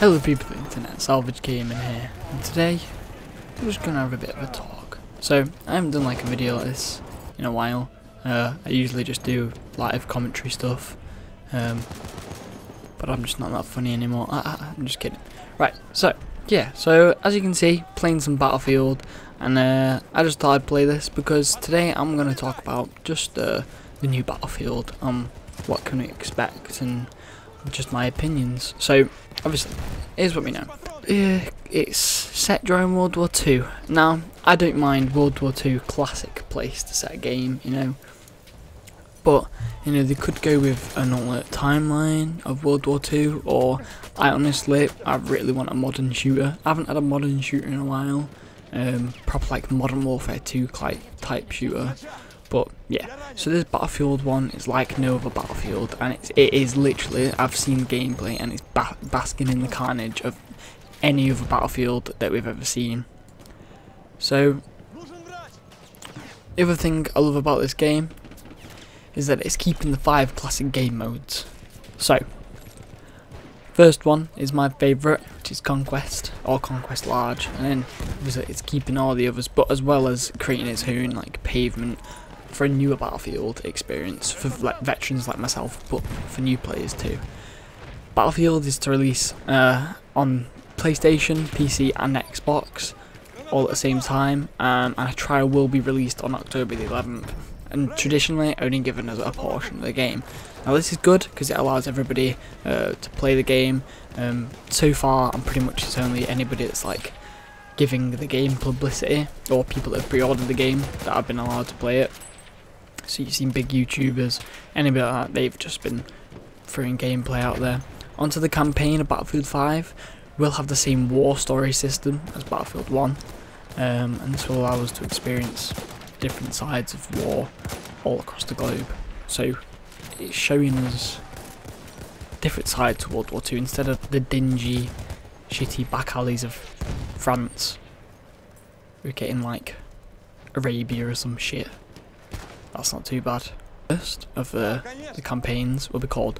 Hello people of the internet, Salvage Gaming here, and today we're just gonna have a bit of a talk. So I haven't done like a video like this in a while. I usually just do live commentary stuff, but I'm just not that funny anymore. I'm just kidding. Right, so yeah, so as you can see, playing some Battlefield, and I just thought I'd play this because today I'm gonna talk about just the new Battlefield, what can we expect, and just my opinions. So obviously, here's what we know. It's set during World War II. Now, I don't mind World War II classic place to set a game, you know. But, you know, they could go with an alternate timeline of World War II, or I really want a modern shooter. I haven't had a modern shooter in a while. Proper like Modern Warfare 2 type shooter. But yeah, so this Battlefield 1 is like no other Battlefield, and it is literally, I've seen gameplay and it's basking in the carnage of any other Battlefield that we've ever seen. So the other thing I love about this game is that it's keeping the 5 classic game modes. So first one is my favourite, which is Conquest, or Conquest Large, and then obviously it's keeping all the others, but as well as creating its own like pavement for a newer Battlefield experience for like veterans like myself, but for new players too. Battlefield is to release on PlayStation, PC and Xbox all at the same time, and a trial will be released on October the 11th, and traditionally only given as a portion of the game. Now this is good because it allows everybody to play the game. So far I'm pretty much it's only anybody that's like giving the game publicity, or people that have pre-ordered the game, that have been allowed to play it. So you've seen big YouTubers, anybody like that, they've just been throwing gameplay out there. Onto the campaign of Battlefield 5, we'll have the same war story system as Battlefield 1, and this will allow us to experience different sides of war all across the globe. So it's showing us different sides to World War II instead of the dingy, shitty back alleys of France. We're getting like Arabia or some shit. That's not too bad. First of the campaigns will be called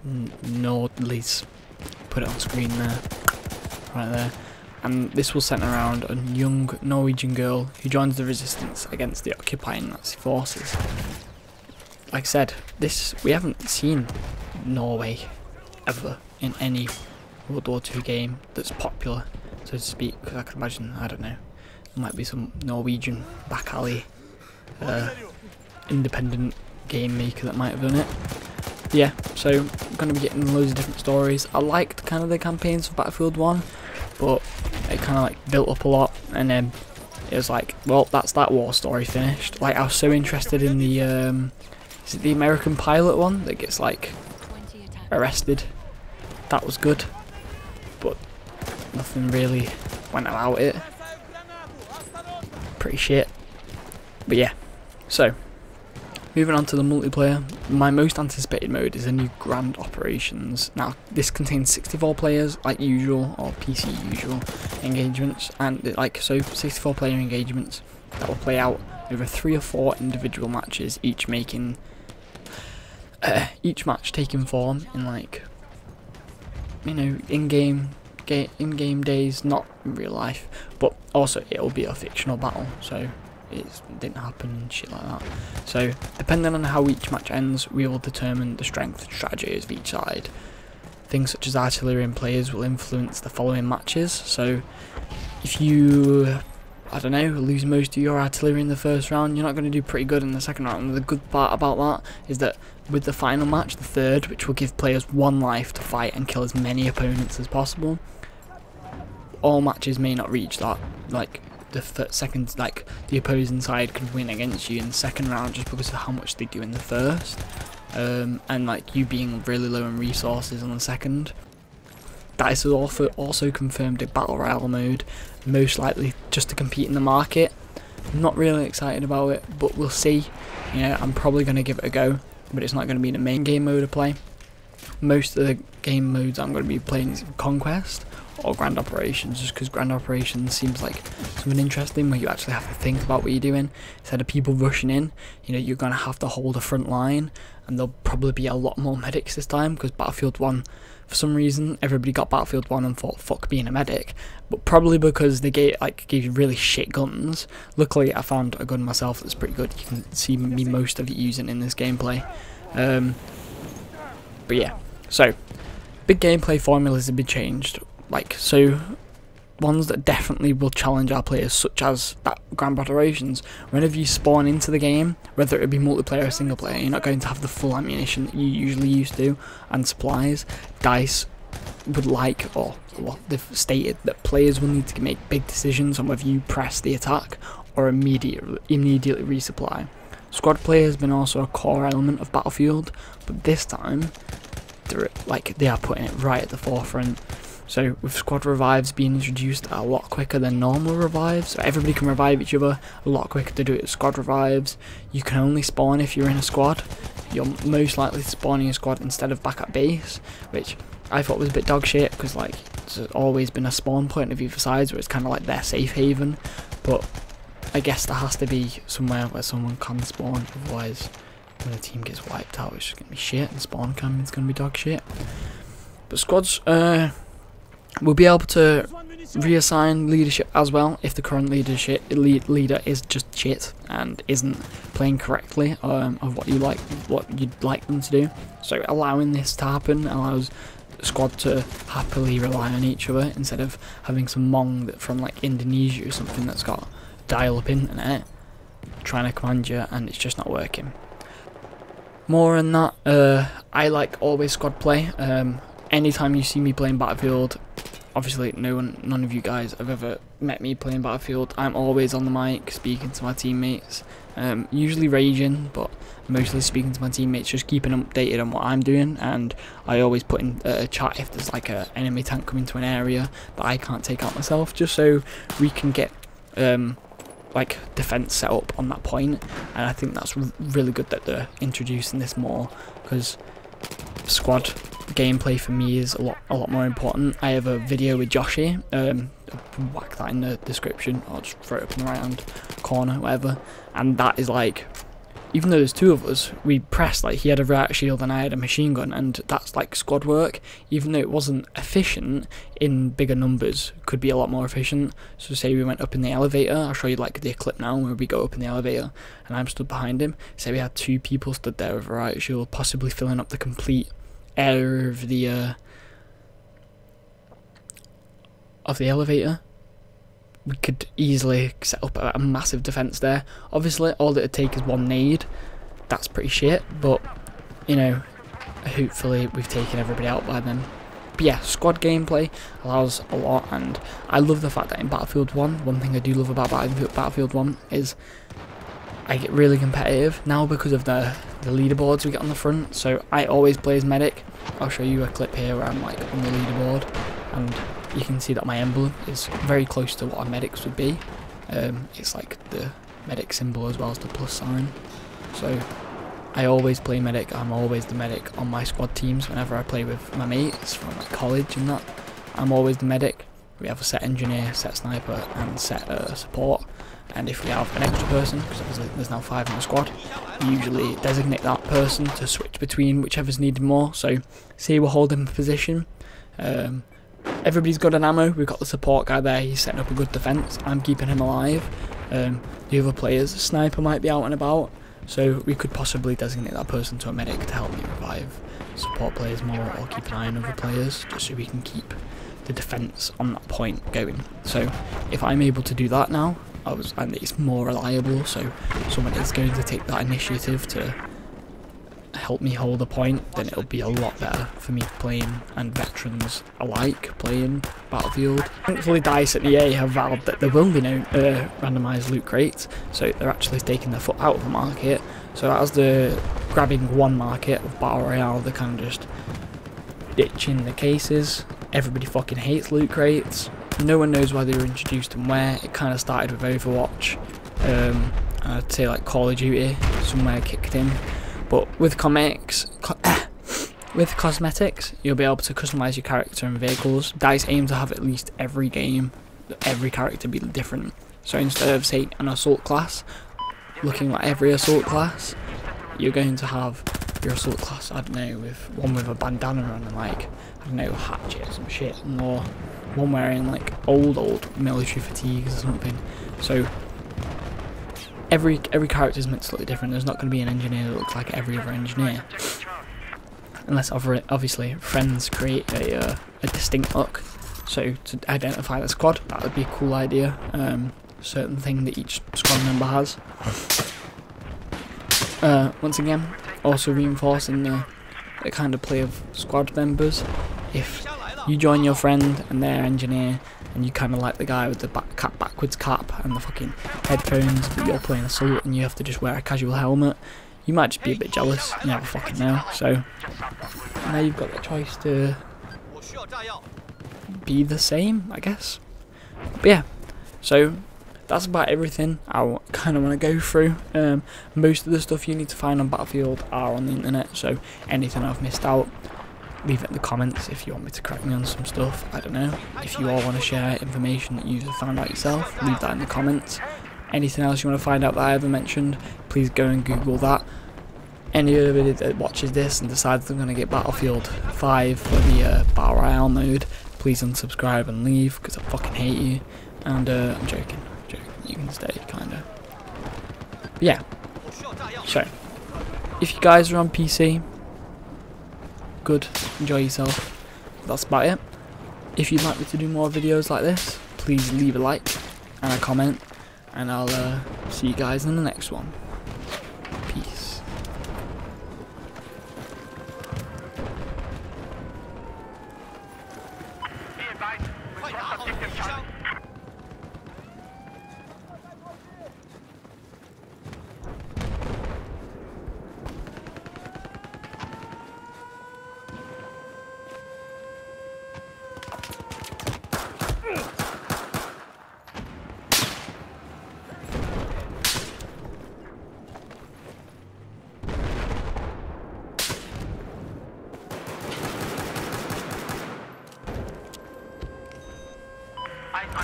Nordlys. Put it on screen there, right there. And this will centre around a young Norwegian girl who joins the resistance against the occupying Nazi forces. Like I said, we haven't seen Norway ever in any World War II game that's popular, so to speak. Because I can imagine, I don't know, there might be some Norwegian back alley independent game maker that might have done it. Yeah, so I'm going to be getting loads of different stories. I liked kind of the campaigns for Battlefield 1, but it kind of like built up a lot, and then it was like, well, that's that war story finished. Like I was so interested in the is it the American pilot one that gets like arrested? That was good, but nothing really went about it. Pretty shit. But yeah, so moving on to the multiplayer, my most anticipated mode is a new Grand Operations. Now this contains 64 players like usual, or PC usual engagements, and like so 64 player engagements that will play out over 3 or 4 individual matches, each making each match taking form in like, you know, in-game days, not in real life, but also it'll be a fictional battle, so it didn't happen and shit like that. So depending on how each match ends, we will determine the strength and strategies of each side. Things such as artillery and players will influence the following matches. So if you, I don't know, lose most of your artillery in the first round, you're not going to do pretty good in the second round. And the good part about that is that with the final match, the third, which will give players 1 life to fight and kill as many opponents as possible, all matches may not reach that, like the second, like the opposing side can win against you in the second round just because of how much they do in the first, and like you being really low in resources on the second. That is also confirmed a battle royale mode, most likely just to compete in the market. I'm not really excited about it, but we'll see. You know, I'm probably going to give it a go, but it's not going to be the main game mode of play. Most of the game modes I'm going to be playing is Conquest or Grand Operations, just because Grand Operations seems like something interesting where you actually have to think about what you're doing instead of people rushing in. You know, you're going to have to hold a front line, and there'll probably be a lot more medics this time because Battlefield 1 for some reason everybody got Battlefield 1 and thought fuck being a medic, but probably because they gave you really shit guns. Luckily I found a gun myself that's pretty good. You can see me most of it using in this gameplay. But yeah, so big gameplay formulas have been changed, like so ones that definitely will challenge our players, such as that Grand Battle Rations. Whenever you spawn into the game, whether it be multiplayer or single player, you're not going to have the full ammunition that you usually used to, and supplies. DICE would like, or well, they've stated that players will need to make big decisions on whether you press the attack or immediately resupply. Squad play has been also a core element of Battlefield, but this time they are putting it right at the forefront. So with squad revives being introduced a lot quicker than normal revives, so everybody can revive each other a lot quicker to do it with squad revives. You can only spawn if you're in a squad. You're most likely spawning a squad instead of back at base, which I thought was a bit dog shit, because like there's always been a spawn point of either sides where it's kind of like their safe haven, but I guess there has to be somewhere where someone can spawn, otherwise when a team gets wiped out it's just going to be shit, and spawn camping's going to be dog shit. But squads we'll be able to reassign leadership as well if the current leader is just shit and isn't playing correctly of what you'd like them to do. So allowing this to happen allows the squad to happily rely on each other instead of having some mong from like Indonesia or something that's got dial-up internet trying to command you and it's just not working. More than that, I like always squad play. Anytime you see me playing Battlefield, obviously none of you guys have ever met me playing Battlefield, I'm always on the mic speaking to my teammates, usually raging, but mostly speaking to my teammates, just keeping them updated on what I'm doing. And I always put in a chat if there's like a enemy tank coming to an area that I can't take out myself, just so we can get like defense set up on that point. And I think that's really good that they're introducing this more, because squad gameplay for me is a lot more important. I have a video with Joshy, I'll whack that in the description, or just throw it up in the right hand corner, whatever. And that is like, even though there's two of us, we pressed, like he had a riot shield and I had a machine gun, and that's like squad work. Even though it wasn't efficient, in bigger numbers could be a lot more efficient. So say we went up in the elevator, I'll show you like the clip now where we go up in the elevator and I'm stood behind him. Say we had two people stood there with a riot shield, possibly filling up the complete area of the elevator. We could easily set up a massive defense there. Obviously all that it'd take is one nade, that's pretty shit, but you know, hopefully we've taken everybody out by then. But yeah, squad gameplay allows a lot, and I love the fact that in Battlefield 1, one thing I do love about Battlefield 1 is I get really competitive now because of the leaderboards we get on the front. So I always play as medic. I'll show you a clip here where I'm like on the leaderboard, and you can see that my emblem is very close to what a medic's would be. It's like the medic symbol as well as the plus sign. So I always play medic. I'm always the medic on my squad teams. Whenever I play with my mates from like college and that, I'm always the medic. We have a set engineer, set sniper and set support. And if we have an extra person, because obviously there's now 5 in the squad, we usually designate that person to switch between whichever's needed more. So say we're holding position, everybody's got an ammo, we've got the support guy there, he's setting up a good defence, I'm keeping him alive. The other players, sniper might be out and about, so we could possibly designate that person to a medic to help me revive support players more, or keep an eye on other players, just so we can keep the defence on that point going. So if I'm able to do that now, and it's more reliable, so someone is going to take that initiative to help me hold a point, then it'll be a lot better for me playing, and veterans alike playing Battlefield. Thankfully DICE and EA have vowed that there will be no randomised loot crates, so they're actually taking their foot out of the market. So as they're grabbing one market of Battle Royale, they're kind of just ditching the cases. Everybody fucking hates loot crates. No one knows why they were introduced and where. It kind of started with Overwatch, I'd say like Call of Duty, somewhere kicked in. But with cosmetics, you'll be able to customise your character and vehicles. DICE aim to have at least every game, every character be different. So instead of say an assault class, looking like every assault class, you're going to have your assault class, I don't know, with one with a bandana on and like, I don't know, hatchet or some shit, or one wearing like old military fatigues or something. So every character is meant to look different. There's not going to be an engineer that looks like every other engineer, unless obviously friends create a distinct look. So to identify the squad, that would be a cool idea. Certain thing that each squad member has. Once again, also reinforcing the kind of play of squad members. If you join your friend and their engineer, and you kind of like the guy with the backwards cap and the fucking headphones, but you're playing assault and you have to just wear a casual helmet, you might just be a bit jealous. You never fucking know. So now you've got the choice to be the same, I guess. But yeah, so that's about everything I kind of want to go through. Most of the stuff you need to find on Battlefield are on the internet, so anything I've missed out, leave it in the comments if you want me to correct me on some stuff. I don't know. If you all want to share information that you've found out yourself, leave that in the comments. Anything else you want to find out that I haven't mentioned, please go and Google that. Anybody that watches this and decides they're going to get Battlefield 5 for the Battle Royale mode, please unsubscribe and leave, because I fucking hate you. And I'm joking. You can stay, kinda. But yeah. So, if you guys are on PC, good, enjoy yourself. That's about it. If you'd like me to do more videos like this, please leave a like and a comment, and I'll see you guys in the next one. Peace.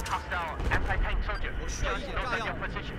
Hostile anti-tank soldier. Your position.